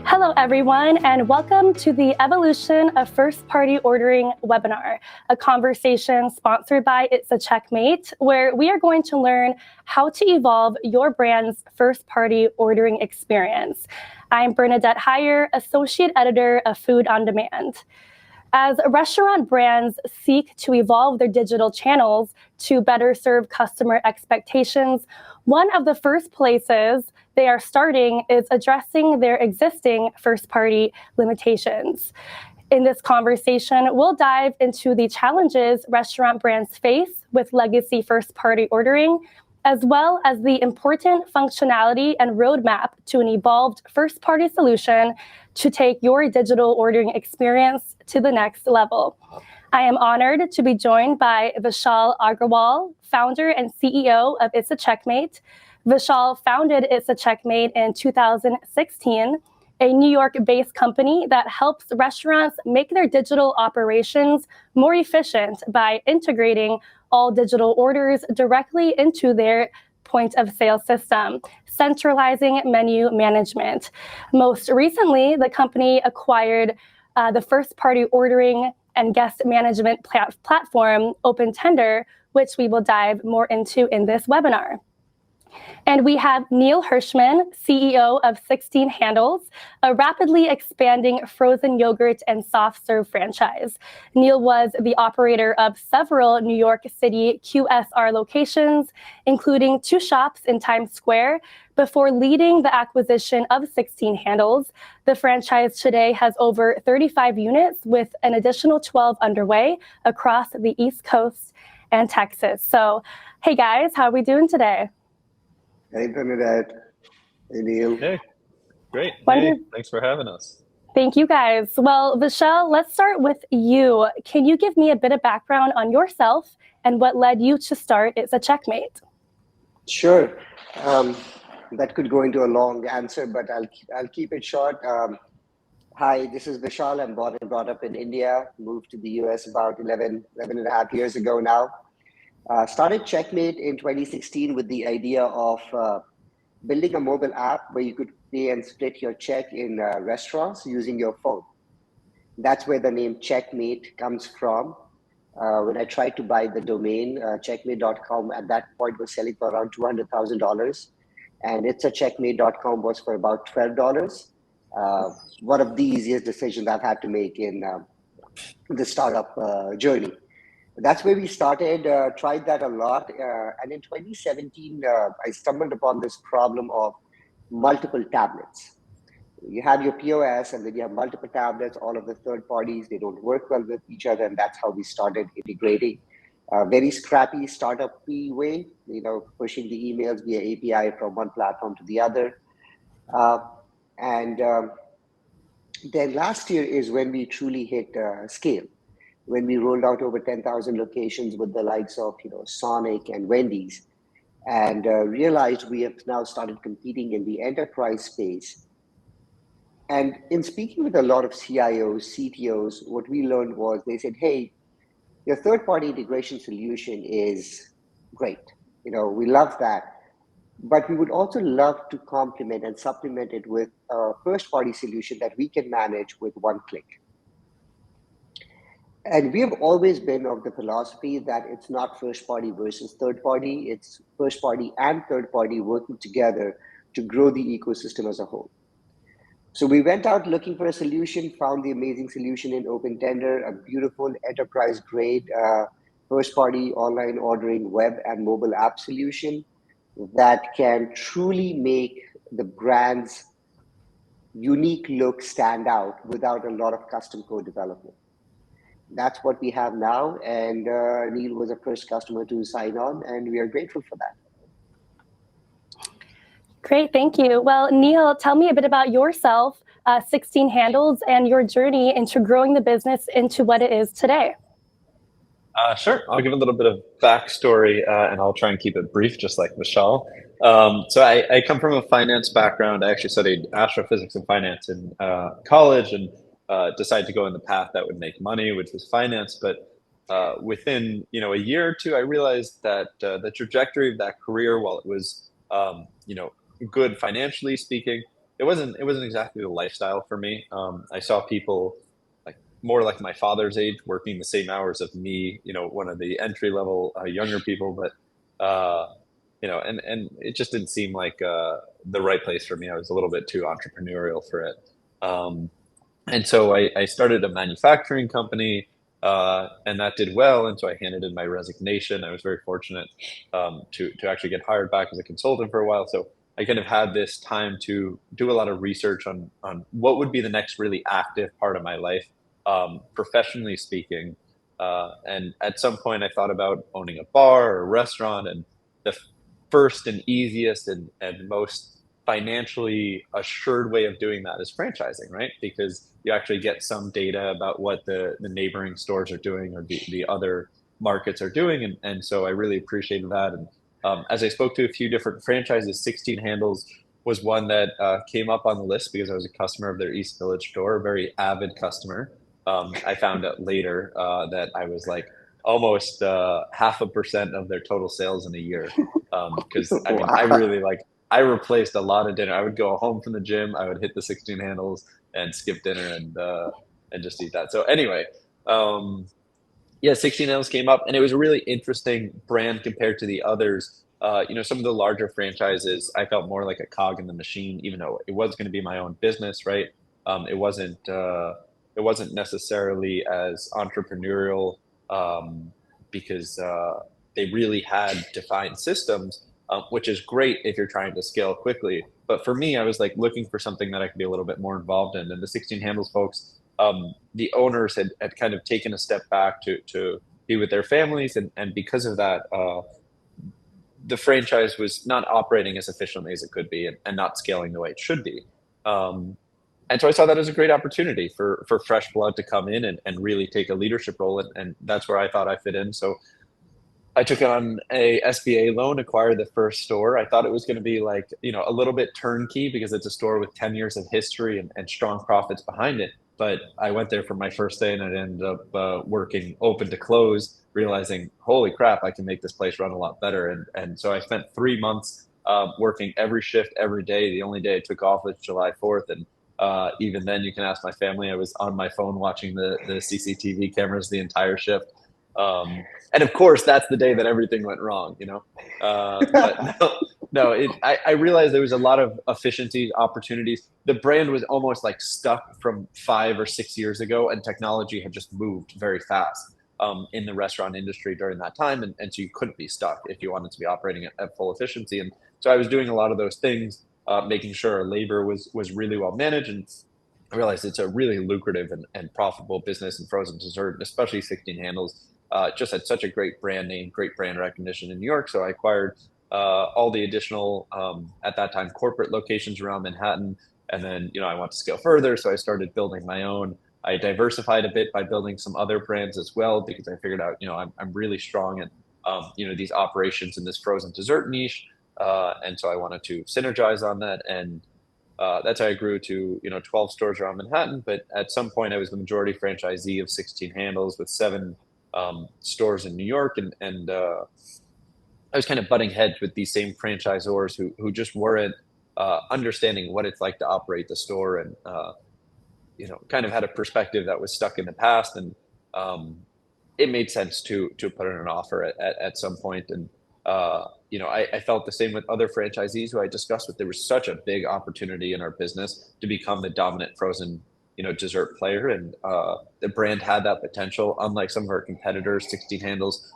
Hello, everyone, and welcome to the Evolution of First-Party Ordering webinar, a conversation sponsored by ItsaCheckmate, where we are going to learn how to evolve your brand's first-party ordering experience. I'm Bernadette Heyer, Associate Editor of Food on Demand. As restaurant brands seek to evolve their digital channels to better serve customer expectations, one of the first places they are starting is addressing their existing first-party limitations. In this conversation, we'll dive into the challenges restaurant brands face with legacy first-party ordering, as well as the important functionality and roadmap to an evolved first-party solution to take your digital ordering experience to the next level. I am honored to be joined by Vishal Agarwal, founder and CEO of ItsaCheckmate. Vishal founded ItsaCheckmate in 2016, a New York-based company that helps restaurants make their digital operations more efficient by integrating all digital orders directly into their point of sale system, centralizing menu management. Most recently, the company acquired the first-party ordering and guest management platform, OpenTender, which we will dive more into in this webinar. And we have Neil Hershman, CEO of 16 Handles, a rapidly expanding frozen yogurt and soft serve franchise. Neil was the operator of several New York City QSR locations, including 2 shops in Times Square, before leading the acquisition of 16 Handles. The franchise today has over 35 units with an additional 12 underway across the East Coast and Texas. So, hey guys, how are we doing today? Hey, Bernadette. Hey, Neil. Hey, great. Hey, thanks for having us. Thank you, guys. Well, Vishal, let's start with you. Can you give me a bit of background on yourself and what led you to start ItsaCheckmate? Sure. That could go into a long answer, but I'll keep it short. Hi, this is Vishal. I'm born and brought up in India, moved to the US about 11 and a half years ago now. Started Checkmate in 2016 with the idea of building a mobile app where you could pay and split your check in restaurants using your phone. That's where the name Checkmate comes from. When I tried to buy the domain, checkmate.com at that point was selling for around $200,000, and ItsaCheckmate.com was for about $12. One of the easiest decisions I've had to make in the startup journey. That's where we started, tried that a lot. And in 2017, I stumbled upon this problem of multiple tablets. You have your POS and then you have multiple tablets, all of the third parties, they don't work well with each other. And that's how we started integrating. Very scrappy startup-y way, pushing the emails via API from one platform to the other. Then last year is when we truly hit scale. When we rolled out over 10,000 locations with the likes of Sonic and Wendy's, and realized we have now started competing in the enterprise space. And in speaking with a lot of CIOs, CTOs, what we learned was they said, hey, your third-party integration solution is great. We love that. But we would also love to complement and supplement it with a first-party solution that we can manage with one click. And we have always been of the philosophy that it's not first party versus third party, it's first party and third party working together to grow the ecosystem as a whole. So we went out looking for a solution, found the amazing solution in OpenTender, a beautiful enterprise grade first party online ordering web and mobile app solution that can truly make the brand's unique look stand out without a lot of custom code development. That's what we have now, and Neil was the first customer to sign on, and we are grateful for that. Great, thank you. Well, Neil, tell me a bit about yourself, 16 Handles, and your journey into growing the business into what it is today. Sure, I'll give a little bit of backstory, and I'll try and keep it brief, just like Vishal. So I come from a finance background. I actually studied astrophysics and finance in college, and decided to go in the path that would make money, which was finance. But within a year or two, I realized that the trajectory of that career, while it was good financially speaking, it wasn't exactly the lifestyle for me. I saw people like more like my father's age working the same hours of me, one of the entry level younger people, but and it just didn't seem like the right place for me. I was a little bit too entrepreneurial for it. Um, and so I started a manufacturing company, and that did well. And so I handed in my resignation. I was very fortunate to actually get hired back as a consultant for a while. So I kind of had this time to do a lot of research on what would be the next really active part of my life, professionally speaking. And at some point, I thought about owning a bar or a restaurant, and the first and easiest and most financially assured way of doing that is franchising, right? Because you actually get some data about what the neighboring stores are doing or the other markets are doing. And so I really appreciated that. And as I spoke to a few different franchises, 16 Handles was one that came up on the list because I was a customer of their East Village store, a very avid customer. I found out later that I was like almost 0.5% of their total sales in a year. Because I mean, I replaced a lot of dinner. I would go home from the gym, I would hit the 16 handles and skip dinner and just eat that. So anyway, um, yeah, 16 handles came up, and it was a really interesting brand compared to the others. Some of the larger franchises, I felt more like a cog in the machine, even though it was going to be my own business, right? It wasn't necessarily as entrepreneurial because they really had defined systems, which is great if you're trying to scale quickly. But for me, I was like looking for something that I could be a little bit more involved in. And the 16 handles folks, the owners had kind of taken a step back to be with their families. And because of that, the franchise was not operating as efficiently as it could be and not scaling the way it should be. Um, and so I saw that as a great opportunity for fresh blood to come in and really take a leadership role. And that's where I thought I fit in. So I took on a SBA loan, acquired the first store. I thought it was going to be like, a little bit turnkey because it's a store with 10 years of history and strong profits behind it. But I went there for my first day and I ended up working open to close, realizing, holy crap, I can make this place run a lot better. And so I spent 3 months working every shift, every day. The only day I took off was July 4th. And even then, you can ask my family. I was on my phone watching the CCTV cameras the entire shift. And of course, that's the day that everything went wrong. But I realized there was a lot of efficiency opportunities. The brand was almost like stuck from 5 or 6 years ago, and technology had just moved very fast in the restaurant industry during that time. And so you couldn't be stuck if you wanted to be operating at full efficiency. And so I was doing a lot of those things, making sure our labor was really well managed. And I realized it's a really lucrative and profitable business in frozen dessert, especially 16 handles. Just had such a great brand name, great brand recognition in New York. So I acquired all the additional, at that time, corporate locations around Manhattan. And then, I want to scale further. So I started building my own. I diversified a bit by building some other brands as well, because I figured out, I'm really strong in, these operations in this frozen dessert niche. And so I wanted to synergize on that. And that's how I grew to 12 stores around Manhattan. But at some point, I was the majority franchisee of 16 handles with 7 stores in New York, and I was kind of butting heads with these same franchisors who just weren't understanding what it's like to operate the store, and kind of had a perspective that was stuck in the past. And it made sense to put in an offer at some point. And I felt the same with other franchisees who I discussed with. There was such a big opportunity in our business to become the dominant frozen dessert player, and the brand had that potential. Unlike some of our competitors, 16 handles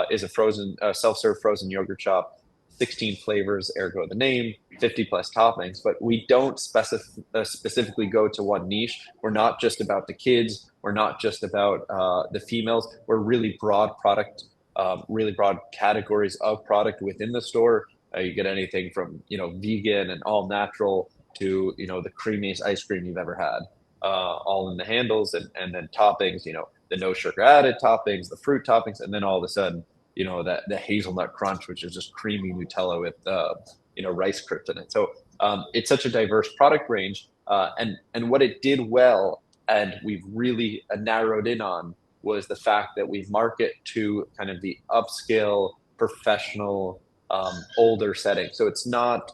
is a frozen self-serve frozen yogurt shop, 16 flavors, ergo the name, 50 plus toppings. But we don't specifically go to one niche. We're not just about the kids. We're not just about the females. We're really broad product, really broad categories of product within the store. You get anything from vegan and all natural to the creamiest ice cream you've ever had, all in the handles, and then toppings. The no sugar added toppings, the fruit toppings, and then all of a sudden that the hazelnut crunch, which is just creamy Nutella with rice crisps in it. So it's such a diverse product range, and what it did well, and we've really narrowed in on, was the fact that we market to kind of the upscale professional older setting. So it's not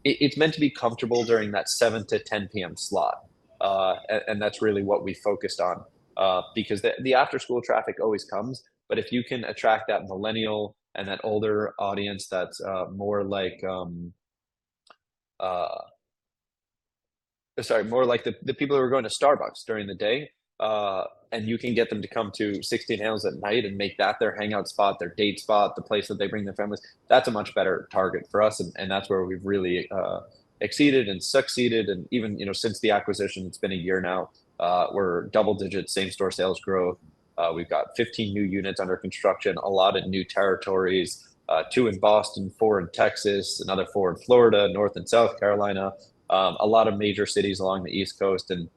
it's meant to be comfortable during that 7 to 10 p.m. slot. And that's really what we focused on, because the after school traffic always comes. But if you can attract that millennial and that older audience that's more like the people who are going to Starbucks during the day, and you can get them to come to 16 Handles at night and make that their hangout spot, their date spot, the place that they bring their families, that's a much better target for us. And that's where we've really exceeded and succeeded. And even, since the acquisition, it's been a year now, we're double-digit same-store sales growth. We've got 15 new units under construction, a lot of new territories, 2 in Boston, 4 in Texas, another 4 in Florida, North and South Carolina, a lot of major cities along the East Coast, and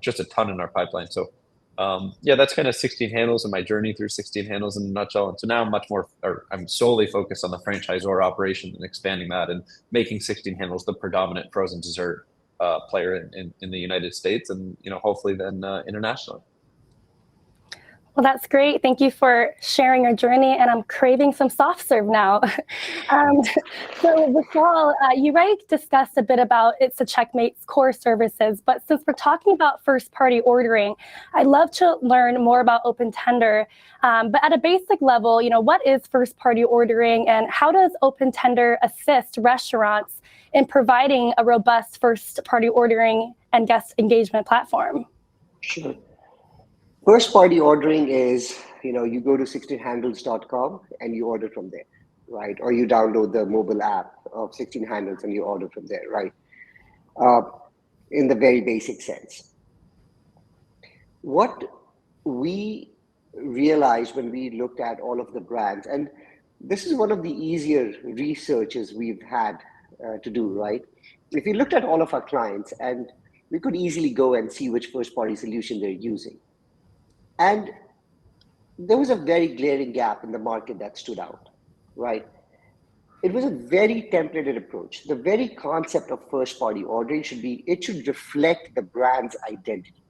just a ton in our pipeline. So that's kind of 16 Handles and my journey through 16 Handles in a nutshell. And so now I'm solely focused on the franchisor operation and expanding that and making 16 Handles the predominant frozen dessert player in the United States, and hopefully then internationally. Well, that's great. Thank you for sharing your journey, and I'm craving some soft serve now. So Vishal, you already discussed a bit about ItsaCheckmate's core services, but since we're talking about first-party ordering, I'd love to learn more about OpenTender. But at a basic level, what is first-party ordering, and how does OpenTender assist restaurants in providing a robust first-party ordering and guest engagement platform? Sure. First party ordering is, you go to 16handles.com and you order from there, right? Or you download the mobile app of 16 Handles and you order from there, right? In the very basic sense. What we realized when we looked at all of the brands, and this is one of the easier researches we've had to do, right? If we looked at all of our clients, and we could easily go and see which first party solution they're using. And there was a very glaring gap in the market that stood out, right? It was a very templated approach. The very concept of first party ordering should reflect the brand's identity.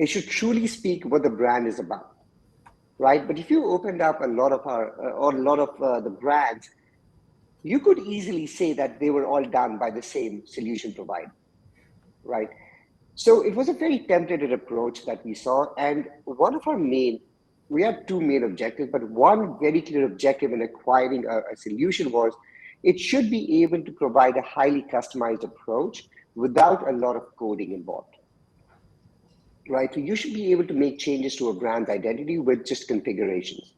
It should truly speak what the brand is about, right? But if you opened up a lot of the brands, you could easily say that they were all done by the same solution provider, right? So it was a very templated approach that we saw. And we had 2 main objectives, but one very clear objective in acquiring a solution was it should be able to provide a highly customized approach without a lot of coding involved, right? So you should be able to make changes to a brand's identity with just configurations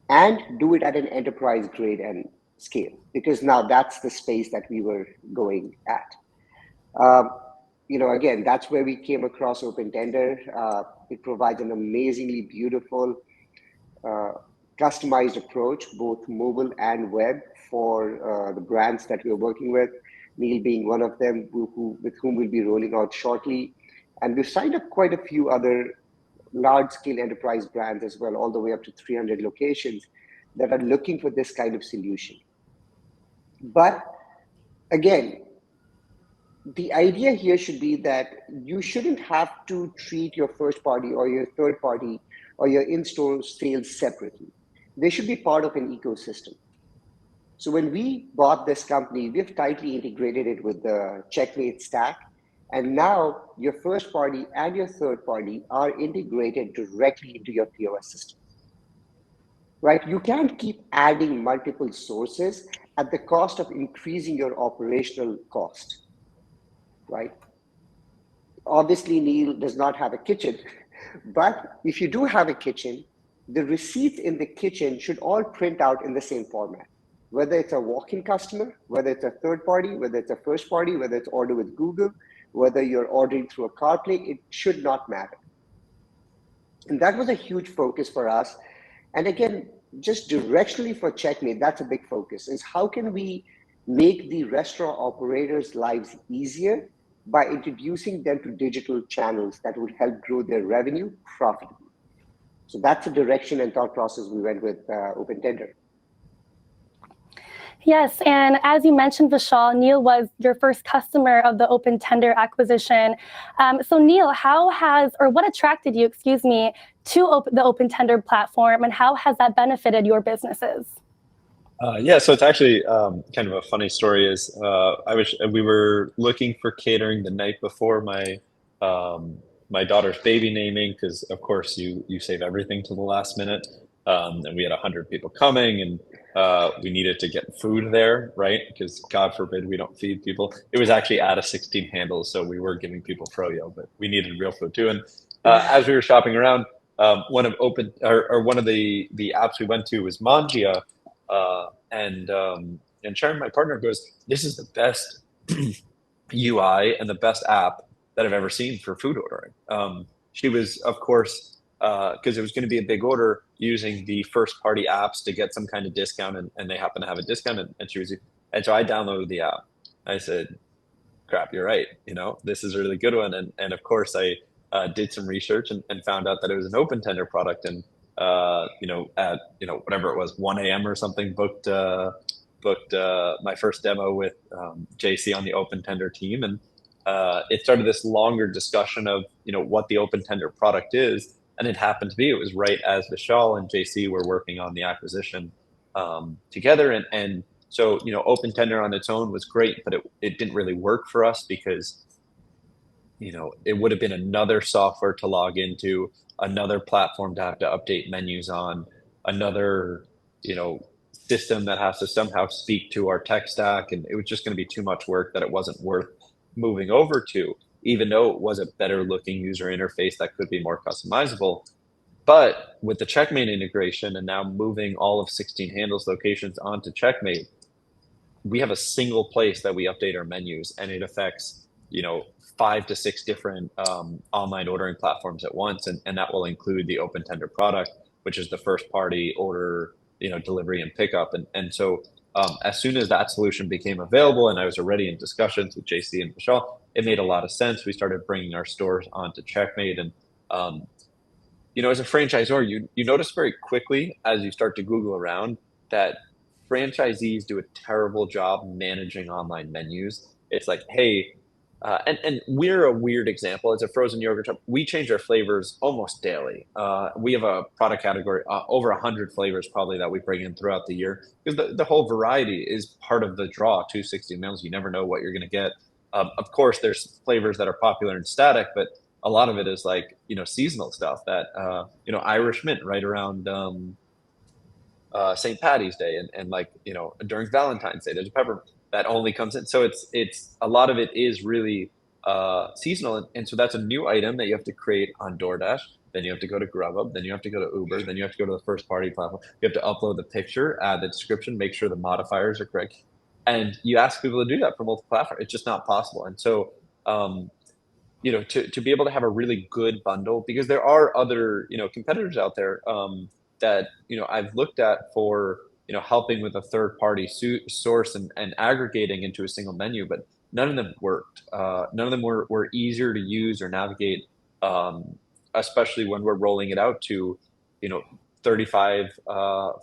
and do it at an enterprise grade and scale, because now that's the space that we were going at. Again, that's where we came across OpenTender. It provides an amazingly beautiful, customized approach, both mobile and web, for the brands that we're working with, Neil being one of them, with whom we'll be rolling out shortly. And we've signed up quite a few other large-scale enterprise brands as well, all the way up to 300 locations that are looking for this kind of solution. But again, the idea here should be that you shouldn't have to treat your first party or your third party or your in-store sales separately. They should be part of an ecosystem. So when we bought this company, we've tightly integrated it with the Checkmate stack. And now your first party and your third party are integrated directly into your POS system, right? You can't keep adding multiple sources at the cost of increasing your operational cost. Right? Obviously, Neil does not have a kitchen, but if you do have a kitchen, the receipts in the kitchen should all print out in the same format. Whether it's a walk-in customer, whether it's a third party, whether it's a first party, whether it's order with Google, whether you're ordering through a CarPlay, it should not matter. And that was a huge focus for us. And again, just directionally for Checkmate, that's a big focus, is how can we make the restaurant operators' lives easier by introducing them to digital channels that would help grow their revenue profitably. So that's the direction and thought process we went with OpenTender. Yes, and as you mentioned, Vishal, Neil was your first customer of the OpenTender acquisition. So Neil, what attracted you, to the OpenTender platform, and how has that benefited your businesses? Yeah, so it's actually kind of a funny story. Is we were looking for catering the night before um, my daughter's baby naming, because of course you save everything to the last minute, and we had 100 people coming, and we needed to get food there, right? Because God forbid we don't feed people. It was actually at a 16 handle, so we were giving people froyo, but we needed real food too. And as we were shopping around, one of the apps we went to was Mangia. And Sharon, my partner, goes, "This is the best UI and the best app that I've ever seen for food ordering." She was, of course, because it was going to be a big order, using the first party apps to get some kind of discount, and they happen to have a discount, and so I downloaded the app. I said, "Crap, you're right. This is a really good one." And of course, I did some research and found out that it was an open tender product, and at whatever it was, 1 a.m. or something, booked my first demo with JC on the open tender team, and it started this longer discussion of what the open tender product is. And it happened to be, it was right as Vishal and JC were working on the acquisition together, and so open tender on its own was great, but it didn't really work for us, because it would have been another software to log into, another platform to have to update menus on, another, system that has to somehow speak to our tech stack. And it was just going to be too much work that it wasn't worth moving over to, even though it was a better looking user interface that could be more customizable. But with the Checkmate integration and now moving all of 16 handles locations onto Checkmate, we have a single place that we update our menus, and it affects 5 to 6 different online ordering platforms at once, and that will include the open tender product, which is the first party order, delivery and pickup. And so as soon as that solution became available, and I was already in discussions with JC and Michelle, it made a lot of sense. We started bringing our stores onto Checkmate. And as a franchisor, you notice very quickly, as you start to Google around, that franchisees do a terrible job managing online menus. It's like, hey, and we're a weird example. As a frozen yogurt shop, we change our flavors almost daily. We have a product category, over 100 flavors probably, that we bring in throughout the year, because the whole variety is part of the draw. 260 meals, you never know what you're going to get. Of course, there's flavors that are popular and static, but a lot of it is like seasonal stuff that Irish mint right around St. Patty's Day, and like during Valentine's Day, there's a pepper that only comes in. So it's a lot of it is really seasonal, and so that's a new item that you have to create on DoorDash. Then you have to go to Grubhub. Then you have to go to Uber. Then you have to go to the first party platform. You have to upload the picture, add the description, make sure the modifiers are correct, and you ask people to do that for multiple platforms. It's just not possible. And so to be able to have a really good bundle, because there are other competitors out there that I've looked at for helping with a third party source and aggregating into a single menu, but none of them worked. None of them were easier to use or navigate, especially when we're rolling it out to 35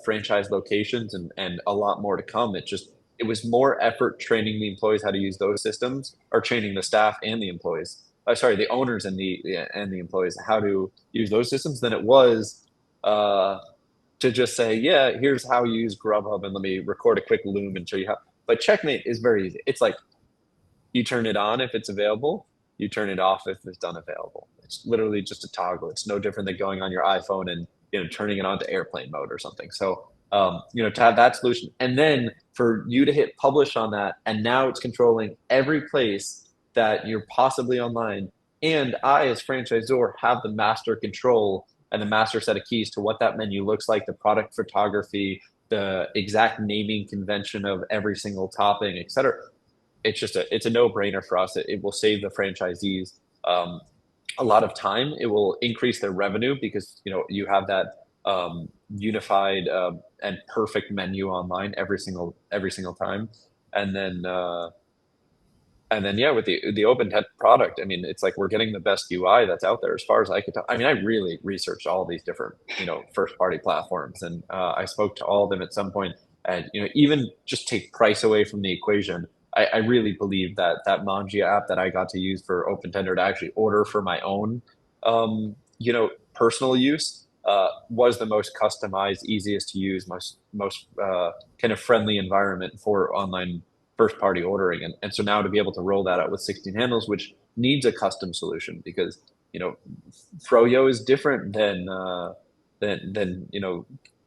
franchise locations, and a lot more to come. It was more effort training the employees how to use those systems, or training the staff and the employees, sorry, the owners and the employees, how to use those systems, than it was to just say, yeah, here's how you use Grubhub, and let me record a quick Loom and show you how. But Checkmate is very easy. It's like, you turn it on if it's available, you turn it off if it's unavailable. It's literally just a toggle. It's no different than going on your iPhone and turning it on to airplane mode or something. So to have that solution, and then for you to hit publish on that, and now it's controlling every place that you're possibly online. And I, as franchisor, have the master control and the master set of keys to what that menu looks like, the product photography, the exact naming convention of every single topping, et cetera. It's a no-brainer for us. It will save the franchisees a lot of time. It will increase their revenue, because you have that unified and perfect menu online every single time. And then yeah, with the open tech product, I mean, it's like we're getting the best UI that's out there, as far as I could tell. I mean, I really researched all these different first party platforms, and I spoke to all of them at some point. And even just take price away from the equation, I really believe that Mangia app that I got to use for open tender to actually order for my own personal use was the most customized, easiest to use, most kind of friendly environment for online first party ordering. And so now to be able to roll that out with 16 handles, which needs a custom solution, because Froyo is different than an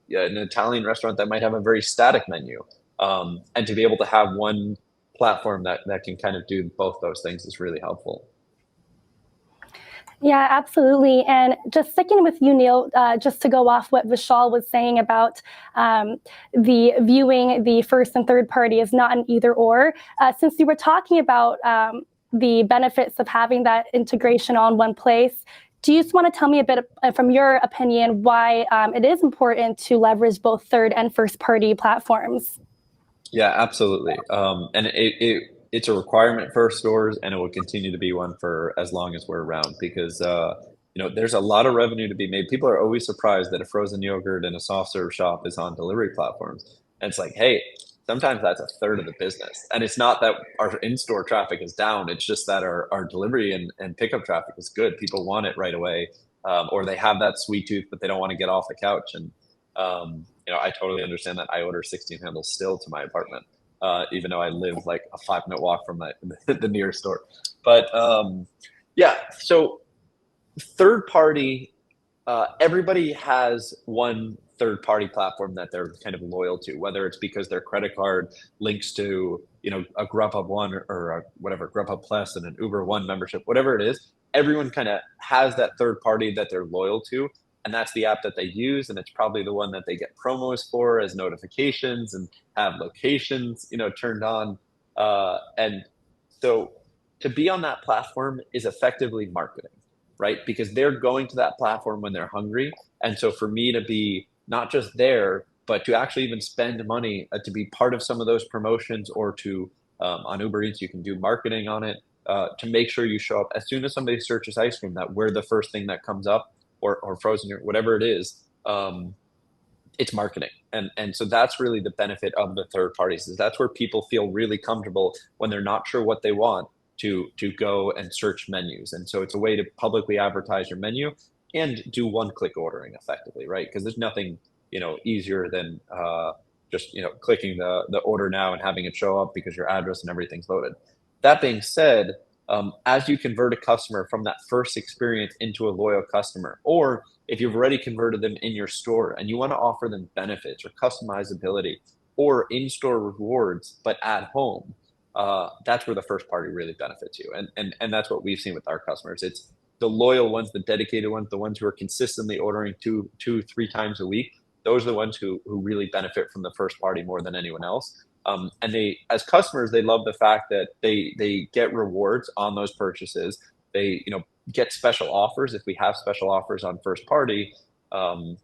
Italian restaurant that might have a very static menu. And to be able to have one platform that can kind of do both those things is really helpful. Yeah, absolutely. And just sticking with you, Neil, just to go off what Vishal was saying about the viewing the first and third party is not an either or. Since you were talking about the benefits of having that integration all in one place, do you just want to tell me a bit from your opinion why it is important to leverage both third and first party platforms? Yeah, absolutely. And it's a requirement for our stores, and it will continue to be one for as long as we're around, because there's a lot of revenue to be made. People are always surprised that a frozen yogurt and a soft serve shop is on delivery platforms, and it's like, hey, sometimes that's a third of the business. And it's not that our in-store traffic is down; it's just that our delivery and pickup traffic is good. People want it right away, or they have that sweet tooth, but they don't want to get off the couch. And I totally understand that. I order 16 handles still to my apartment, even though I live like a 5-minute walk from the nearest store. But yeah, so third party, everybody has one third party platform that they're kind of loyal to, whether it's because their credit card links to a Grubhub One or a whatever, Grubhub Plus and an Uber One membership, whatever it is. Everyone kind of has that third party that they're loyal to, and that's the app that they use, and it's probably the one that they get promos for as notifications and have locations turned on. And so to be on that platform is effectively marketing, right? Because they're going to that platform when they're hungry. And so for me to be not just there, but to actually even spend money to be part of some of those promotions, or to on Uber Eats, you can do marketing on it to make sure you show up as soon as somebody searches ice cream, that we're the first thing that comes up, or frozen, or whatever it is. It's marketing. And so that's really the benefit of the third parties, is that's where people feel really comfortable when they're not sure what they want to go and search menus. And so it's a way to publicly advertise your menu and do one-click ordering effectively, right? Because there's nothing easier than just clicking the order now and having it show up because your address and everything's loaded. That being said, as you convert a customer from that first experience into a loyal customer, or if you've already converted them in your store and you want to offer them benefits or customizability or in-store rewards, but at home, that's where the first party really benefits you. And that's what we've seen with our customers. It's the loyal ones, the dedicated ones, the ones who are consistently ordering two, 3 times a week. Those are the ones who really benefit from the first party more than anyone else. And they, as customers, they love the fact that they get rewards on those purchases. They, get special offers if we have special offers on first party. And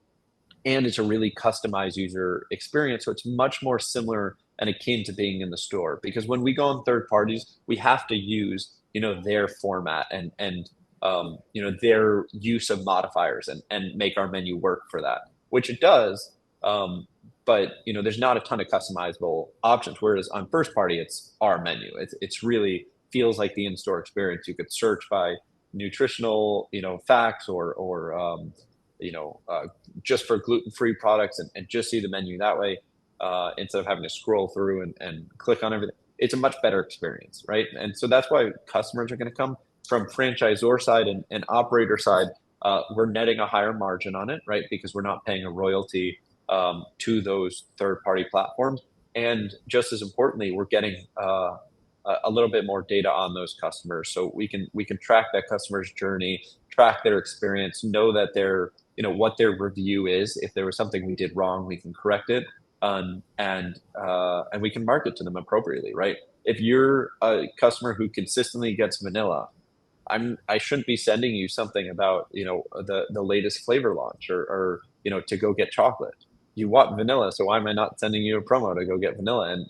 it's a really customized user experience. So it's much more similar and akin to being in the store, because when we go on third parties, we have to use, their format and their use of modifiers and make our menu work for that, which it does. But there's not a ton of customizable options. Whereas on first party, it's our menu. It's really feels like the in-store experience. You could search by nutritional, facts, or just for gluten-free products, and just see the menu that way, instead of having to scroll through and click on everything. It's a much better experience, right? And so that's why customers are going to come from franchisor side and operator side. We're netting a higher margin on it, right? Because we're not paying a royalty to those third-party platforms. And just as importantly, we're getting a little bit more data on those customers, so we can track that customer's journey, track their experience, know that their what their review is. If there was something we did wrong, we can correct it, and we can market to them appropriately, right? If you're a customer who consistently gets vanilla, I shouldn't be sending you something about the latest flavor launch, or to go get chocolate. You want vanilla, so why am I not sending you a promo to go get vanilla?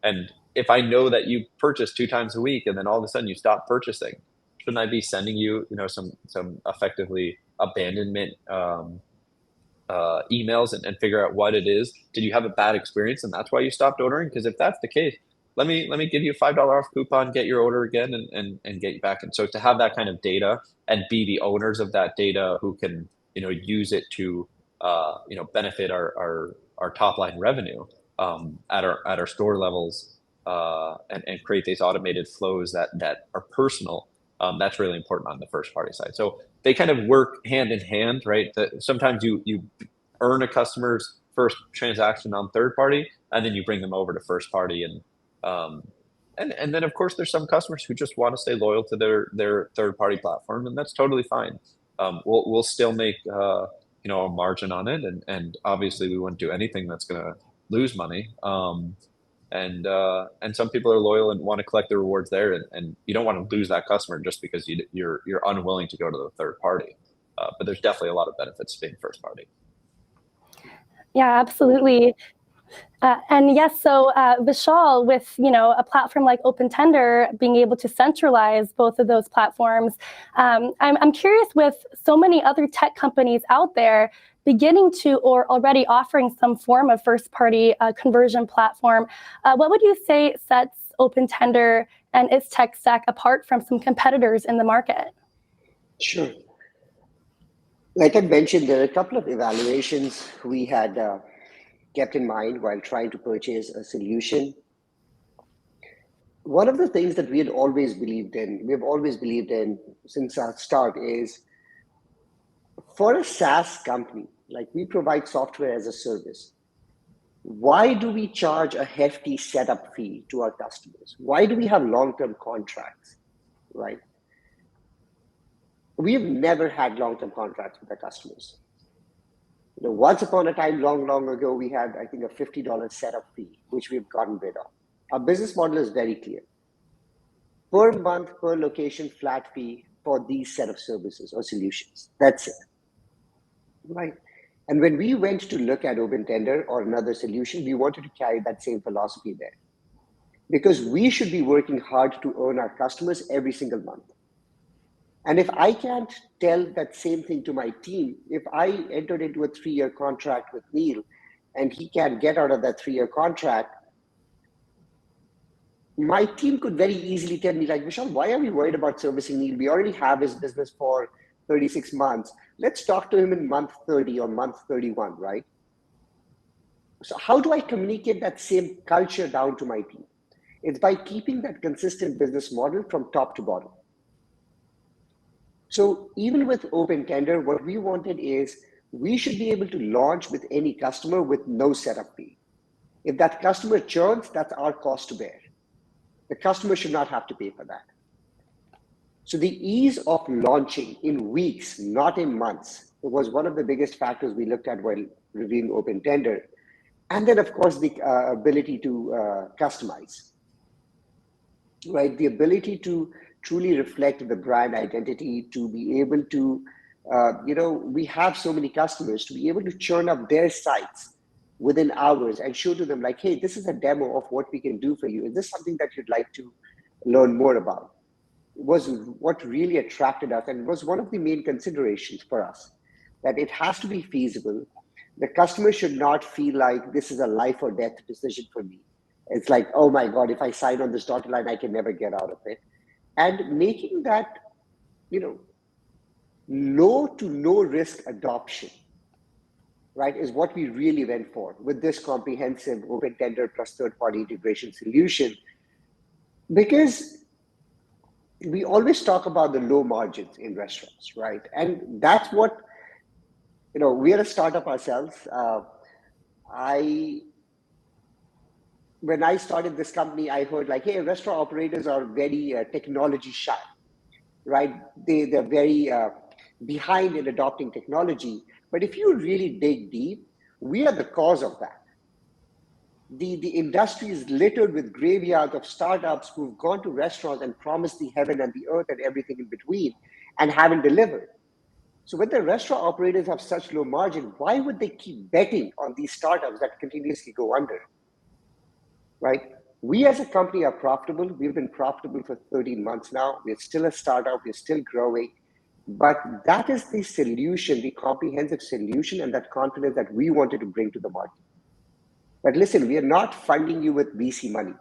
And if I know that you purchase 2 times a week and then all of a sudden you stop purchasing, shouldn't I be sending you some effectively abandonment emails and figure out what it is? Did you have a bad experience and that's why you stopped ordering? Because if that's the case, let me give you a $5 off coupon, get your order again, and get you back. And so to have that kind of data and be the owners of that data, who can use it to benefit our top line revenue at our store levels, and create these automated flows that are personal. That's really important on the first party side. So they kind of work hand in hand, right? Sometimes you earn a customer's first transaction on third party, and then you bring them over to first party, and then of course there's some customers who just want to stay loyal to their third party platform, and that's totally fine. We'll still make a margin on it, and obviously we wouldn't do anything that's going to lose money. And some people are loyal and want to collect the rewards there, and you don't want to lose that customer just because you're unwilling to go to the third party. But there's definitely a lot of benefits to being first party. Yeah, absolutely. And yes, so Vishal, with a platform like OpenTender being able to centralize both of those platforms, I'm curious, with so many other tech companies out there beginning to or already offering some form of first-party conversion platform, what would you say sets OpenTender and its tech stack apart from some competitors in the market? Sure. Like I mentioned, there are a couple of evaluations we had kept in mind while trying to purchase a solution. One of the things that we have always believed in since our start, is for a SaaS company, like we provide software as a service, why do we charge a hefty setup fee to our customers? Why do we have long-term contracts, right? We've never had long-term contracts with our customers. Once upon a time, long ago, we had, I think, a $50 setup fee, which we've gotten rid of. Our business model is very clear. Per month, per location, flat fee for these set of services or solutions. That's it, right? And when we went to look at OpenTender or another solution, we wanted to carry that same philosophy there, because we should be working hard to earn our customers every single month. And if I can't tell that same thing to my team, if I entered into a 3-year contract with Neil and he can't get out of that 3-year contract, my team could very easily tell me, like, Vishal, why are we worried about servicing Neil? We already have his business for 36 months. Let's talk to him in month 30 or month 31, right? So how do I communicate that same culture down to my team? It's by keeping that consistent business model from top to bottom. So even with OpenTender, what we wanted is we should be able to launch with any customer with no setup fee. If that customer churns, that's our cost to bear. The customer should not have to pay for that. So the ease of launching in weeks, not in months, was one of the biggest factors we looked at while reviewing OpenTender. And then, of course, the ability to customize, right? The ability to truly reflect the brand identity, to be able to, we have so many customers, to be able to churn up their sites within hours and show to them, like, hey, this is a demo of what we can do for you. Is this something that you'd like to learn more about? Was what really attracted us, and was one of the main considerations for us, that it has to be feasible. The customer should not feel like this is a life or death decision for me. It's like, oh my God, if I sign on this dotted line, I can never get out of it. And making that, low to no risk adoption, right, is what we really went for with this comprehensive OpenTender plus third-party integration solution. Because we always talk about the low margins in restaurants, right? And that's what, we are a startup ourselves. When I started this company, I heard like, hey, restaurant operators are very technology shy, right? They're very behind in adopting technology. But if you really dig deep, we are the cause of that. The industry is littered with graveyards of startups who've gone to restaurants and promised the heaven and the earth and everything in between and haven't delivered. So when the restaurant operators have such low margin, why would they keep betting on these startups that continuously go under, right? We as a company are profitable. We've been profitable for 13 months now. We're still a startup. We're still growing. But that is the solution, the comprehensive solution, and that confidence that we wanted to bring to the market. But listen, we are not funding you with VC money.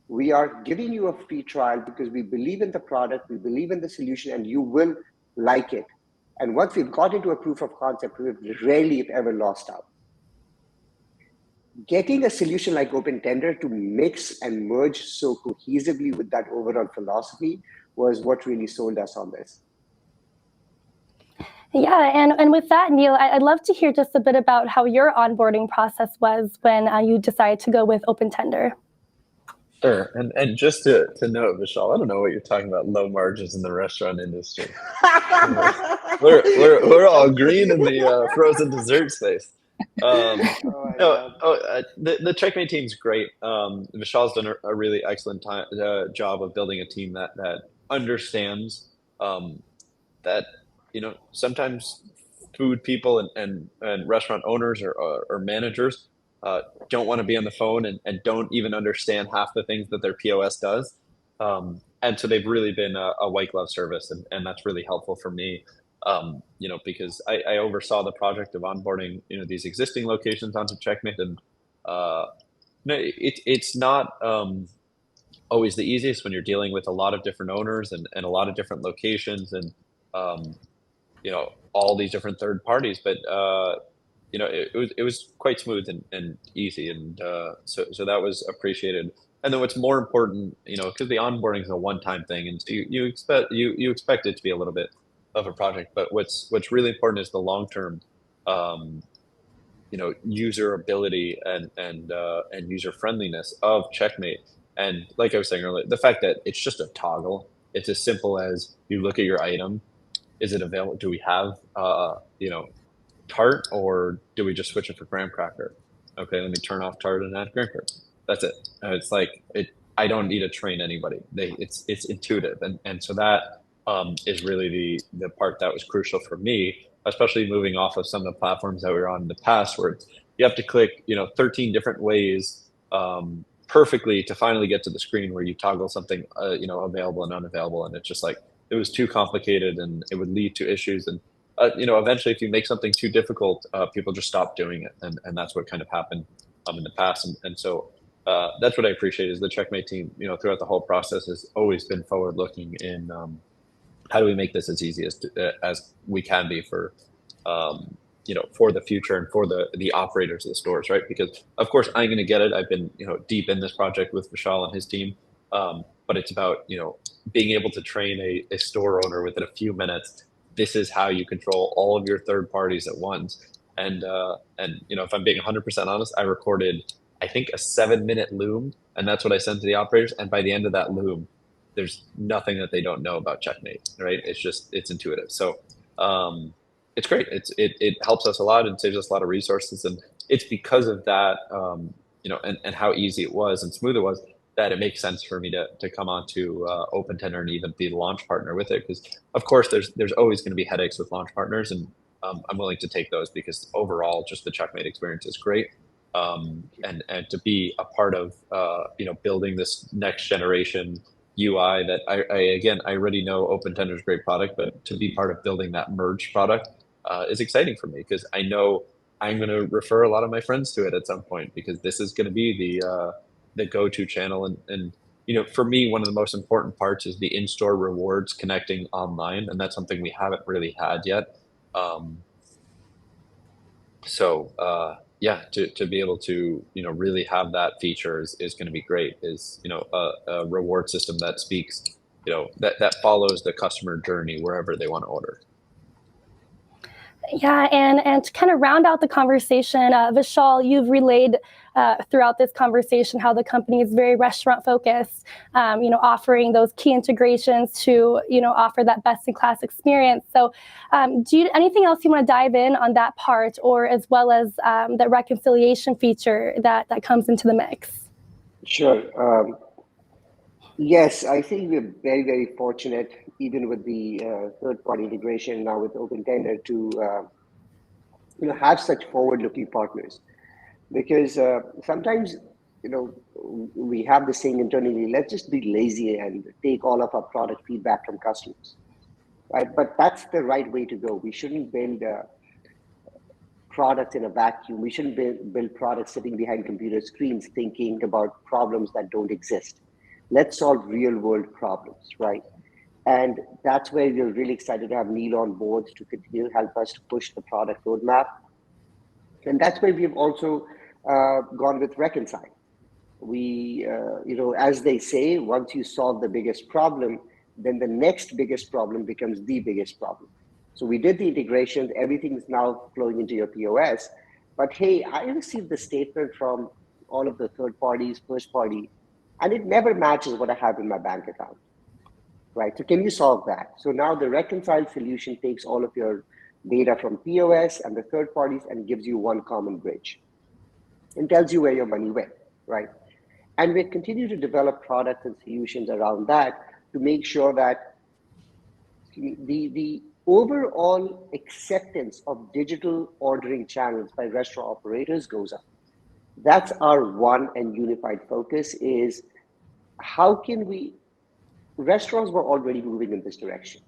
We are giving you a free trial because we believe in the product, we believe in the solution, and you will like it. And once we've got into a proof of concept, we've rarely, if ever, lost out. Getting a solution like OpenTender to mix and merge so cohesively with that overall philosophy was what really sold us on this. Yeah, and with that, Neil, I'd love to hear just a bit about how your onboarding process was when you decided to go with OpenTender. Sure. And just to note, Vishal, I don't know what you're talking about, low margins in the restaurant industry. We're all green in the frozen dessert space. The Checkmate team's great. Vishal's done a really excellent job of building a team that understands that sometimes food people and restaurant owners or managers don't want to be on the phone and don't even understand half the things that their POS does. And so they've really been a white glove service, and that's really helpful for me. Because I oversaw the project of onboarding, these existing locations onto Checkmate, and it's not always the easiest when you're dealing with a lot of different owners and a lot of different locations and all these different third parties, but it was quite smooth and easy, and so that was appreciated. And then what's more important, because the onboarding is a one-time thing, and so you expect it to be a little bit of a project, but what's really important is the long-term, user ability and user friendliness of Checkmate. And like I was saying earlier, the fact that it's just a toggle. It's as simple as you look at your item. Is it available? Do we have, tart, or do we just switch it for graham cracker? Okay, let me turn off tart and add graham cracker. That's it. It's like I don't need to train anybody. It's intuitive, and so that is really the part that was crucial for me, especially moving off of some of the platforms that we were on in the past, where you have to click 13 different ways perfectly to finally get to the screen where you toggle something available and unavailable, and it's just like it was too complicated and it would lead to issues. And eventually, if you make something too difficult, people just stop doing it, and that's what kind of happened in the past. And so that's what I appreciate is the Checkmate team. Throughout the whole process has always been forward looking in how do we make this as easy as we can be for for the future and for the operators of the stores, right? Because of course I'm going to get it. I've been deep in this project with Vishal and his team, but it's about being able to train a store owner within a few minutes. This is how you control all of your third parties at once. And if I'm being 100% honest, I recorded I think a 7-minute loom, and that's what I sent to the operators. And by the end of that loom, there's nothing that they don't know about Checkmate, right? It's intuitive. So it's great. It helps us a lot and saves us a lot of resources. And it's because of that, and how easy it was and smooth it was, that it makes sense for me to come on to OpenTender and even be the launch partner with it. Because of course there's always going to be headaches with launch partners, and I'm willing to take those because overall just the Checkmate experience is great. And to be a part of building this next generation UI that I already know OpenTender is a great product, but to be part of building that merged product is exciting for me because I know I'm going to refer a lot of my friends to it at some point because this is going to be the go-to channel. And for me, one of the most important parts is the in-store rewards connecting online, and that's something we haven't really had yet. To be able to really have that feature is going to be great. Is a reward system that speaks that follows the customer journey wherever they want to order. Yeah, and to kind of round out the conversation, Vishal, you've relayed throughout this conversation how the company is very restaurant focused, offering those key integrations to offer that best-in-class experience. So anything else you want to dive in on that part, or as well as the reconciliation feature that comes into the mix? Sure. Yes, I think we're very, very fortunate, even with the third-party integration now with OpenTender, to have such forward-looking partners. Because sometimes we have this saying internally, let's just be lazy and take all of our product feedback from customers, right? But that's the right way to go. We shouldn't build products in a vacuum. We shouldn't build products sitting behind computer screens thinking about problems that don't exist. Let's solve real world problems, right? And that's where we're really excited to have Neil on board to continue to help us to push the product roadmap. And that's where we've also gone with Reconcile. We, as they say, once you solve the biggest problem, then the next biggest problem becomes the biggest problem. So we did the integrations, everything's now flowing into your POS. But hey, I received the statement from all of the third parties, first party, and it never matches what I have in my bank account, right? So can you solve that? So now the Reconcile solution takes all of your data from POS and the third parties and gives you one common bridge and tells you where your money went, right? And we continue to develop products and solutions around that to make sure that the overall acceptance of digital ordering channels by restaurant operators goes up. That's our one and unified focus is how can we, restaurants were already moving in this direction,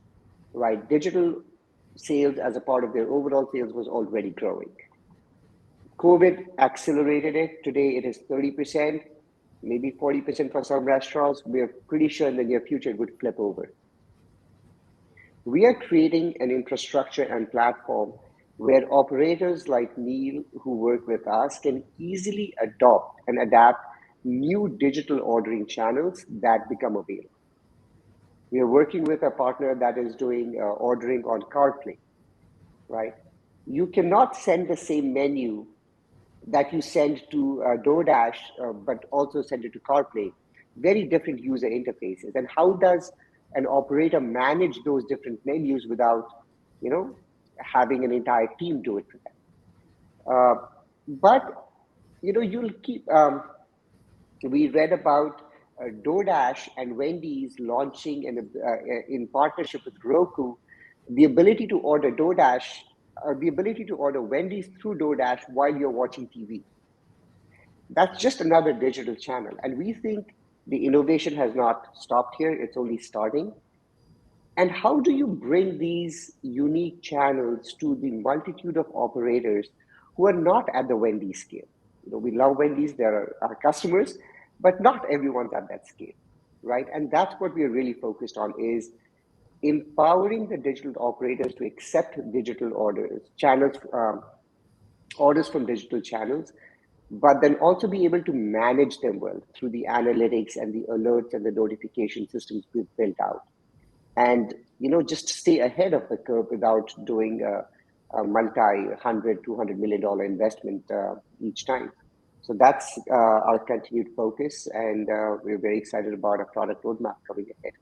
right? Digital sales as a part of their overall sales was already growing. COVID accelerated it. Today it is 30%, maybe 40% for some restaurants. We're pretty sure in the near future it would flip over. We are creating an infrastructure and platform where operators like Neil who work with us can easily adopt and adapt new digital ordering channels that become available. We are working with a partner that is doing ordering on CarPlay, right? You cannot send the same menu that you send to DoorDash, but also send it to CarPlay. Very different user interfaces. And how does an operator manage those different menus without, having an entire team do it for them? But you'll keep. We read about DoorDash and Wendy's launching in partnership with Roku, the ability to order the ability to order Wendy's through DoorDash while you're watching TV. That's just another digital channel. And we think the innovation has not stopped here, it's only starting. And how do you bring these unique channels to the multitude of operators who are not at the Wendy's scale? We love Wendy's, they're our customers, but not everyone's at that scale, right? And that's what we're really focused on is empowering the digital operators to accept digital orders from digital channels, but then also be able to manage them well through the analytics and the alerts and the notification systems we've built out. And, just stay ahead of the curve without doing a multi-$100, $200 million investment each time. So that's our continued focus, and we're very excited about our product roadmap coming ahead.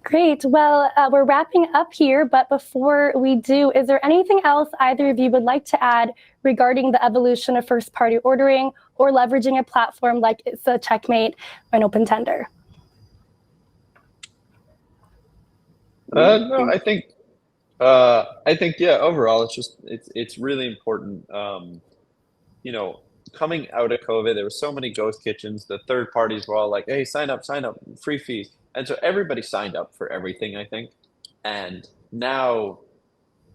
Great. Well, we're wrapping up here, but before we do, is there anything else either of you would like to add regarding the evolution of first-party ordering or leveraging a platform like ItsaCheckmate or an open tender? No, I think yeah. Overall, it's really important. Coming out of COVID, there were so many ghost kitchens. The third parties were all like, "Hey, sign up, free fees," and so everybody signed up for everything, I think. And now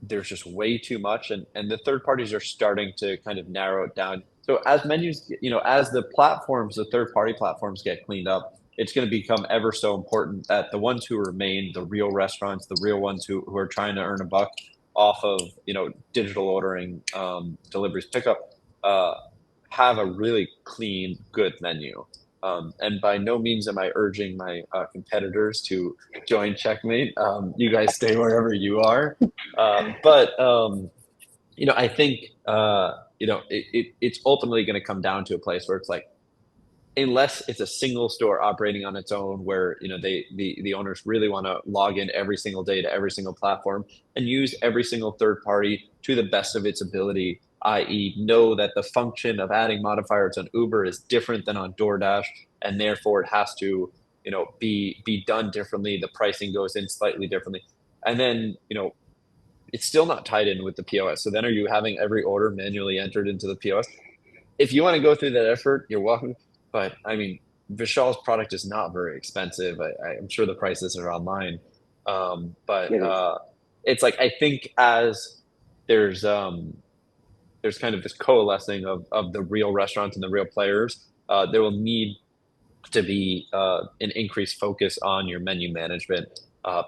there's just way too much, and the third parties are starting to kind of narrow it down. So as menus, as the third party platforms get cleaned up, it's going to become ever so important that the ones who remain, the real restaurants, the real ones who are trying to earn a buck off of digital ordering, deliveries, pickup, have a really clean, good menu. And by no means am I urging my competitors to join Checkmate. You guys stay wherever you are. But I think it's ultimately going to come down to a place where it's like, unless it's a single store operating on its own, where the owners really want to log in every single day to every single platform and use every single third party to the best of its ability, i.e., know that the function of adding modifiers on Uber is different than on DoorDash, and therefore it has to be done differently. The pricing goes in slightly differently, and then it's still not tied in with the POS. So then, are you having every order manually entered into the POS? If you want to go through that effort, you're welcome. But I mean, Vishal's product is not very expensive. I'm sure the prices are online. But it's like, I think as there's kind of this coalescing of the real restaurants and the real players, there will need to be an increased focus on your menu management,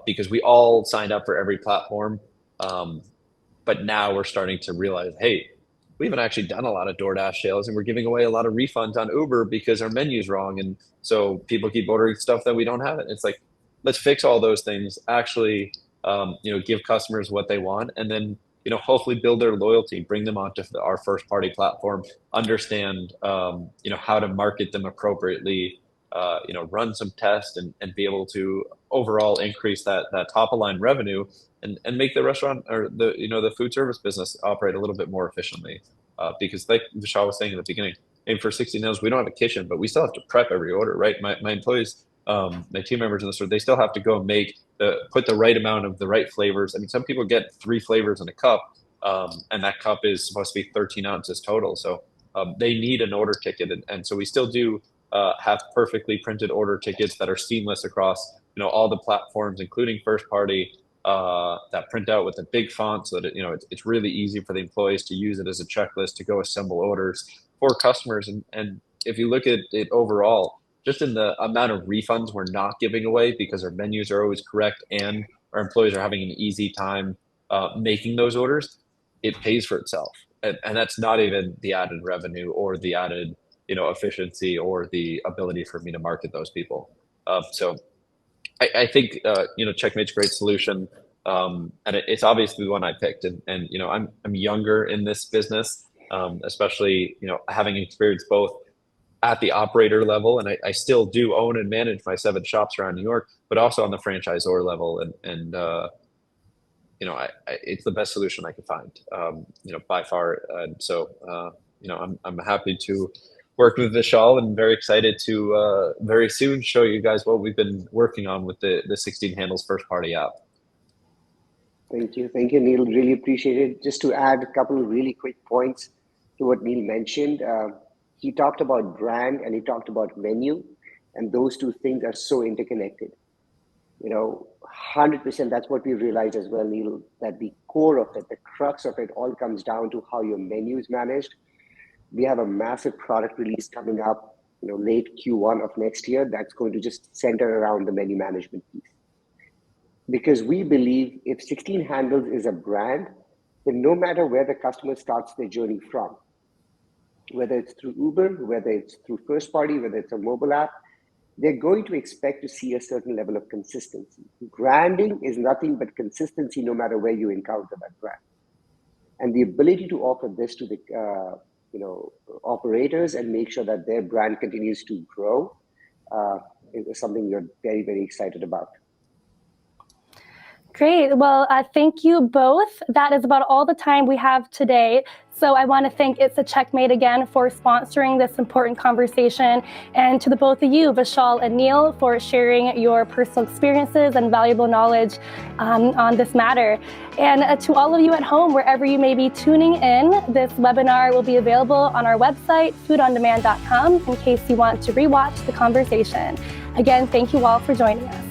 because we all signed up for every platform. But now we're starting to realize, hey, we haven't actually done a lot of DoorDash sales, and we're giving away a lot of refunds on Uber because our menu's wrong. And so people keep ordering stuff that we don't have it. It's like, let's fix all those things, actually, give customers what they want, and then, hopefully build their loyalty, bring them onto our first party platform, understand, how to market them appropriately, run some tests, and be able to overall increase that top of line revenue, and make the restaurant, or the food service business, operate a little bit more efficiently. Because like Vishal was saying in the beginning, and for 16 Hills, we don't have a kitchen, but we still have to prep every order, right? My employees, my team members in the store, they still have to go and put the right amount of the right flavors. I mean, some people get 3 flavors in a cup, and that cup is supposed to be 13 ounces total. So they need an order ticket. And so we still do have perfectly printed order tickets that are seamless across, all the platforms, including first party, that print out with a big font, so that it's really easy for the employees to use it as a checklist to go assemble orders for customers. And if you look at it overall, just in the amount of refunds we're not giving away because our menus are always correct and our employees are having an easy time making those orders, it pays for itself. And that's not even the added revenue or the added efficiency or the ability for me to market those people. So I think Checkmate's a great solution, and it's obviously the one I picked. And I'm younger in this business, especially having experience both at the operator level, and I still do own and manage my 7 shops around New York, but also on the franchisor level, and it's the best solution I could find, by far. And so I'm happy to work with Vishal, and very excited to very soon show you guys what we've been working on with the 16 Handles first party app. Thank you, Neil. Really appreciate it. Just to add a couple of really quick points to what Neil mentioned. He talked about brand and he talked about menu, and those two things are so interconnected. 100%, that's what we realized as well, Neil, that the core of it, the crux of it all comes down to how your menu is managed. We have a massive product release coming up, late Q1 of next year, that's going to just center around the menu management piece. Because we believe if 16 Handles is a brand, then no matter where the customer starts their journey from, whether it's through Uber, whether it's through first party, whether it's a mobile app, they're going to expect to see a certain level of consistency. Branding is nothing but consistency no matter where you encounter that brand. And the ability to offer this to the operators and make sure that their brand continues to grow is something we're very, very excited about. Great. Well, thank you both. That is about all the time we have today. So I want to thank ItsaCheckmate again for sponsoring this important conversation, and to the both of you, Vishal and Neil, for sharing your personal experiences and valuable knowledge on this matter. And to all of you at home, wherever you may be tuning in, this webinar will be available on our website, foodondemand.com, in case you want to rewatch the conversation. Again, thank you all for joining us.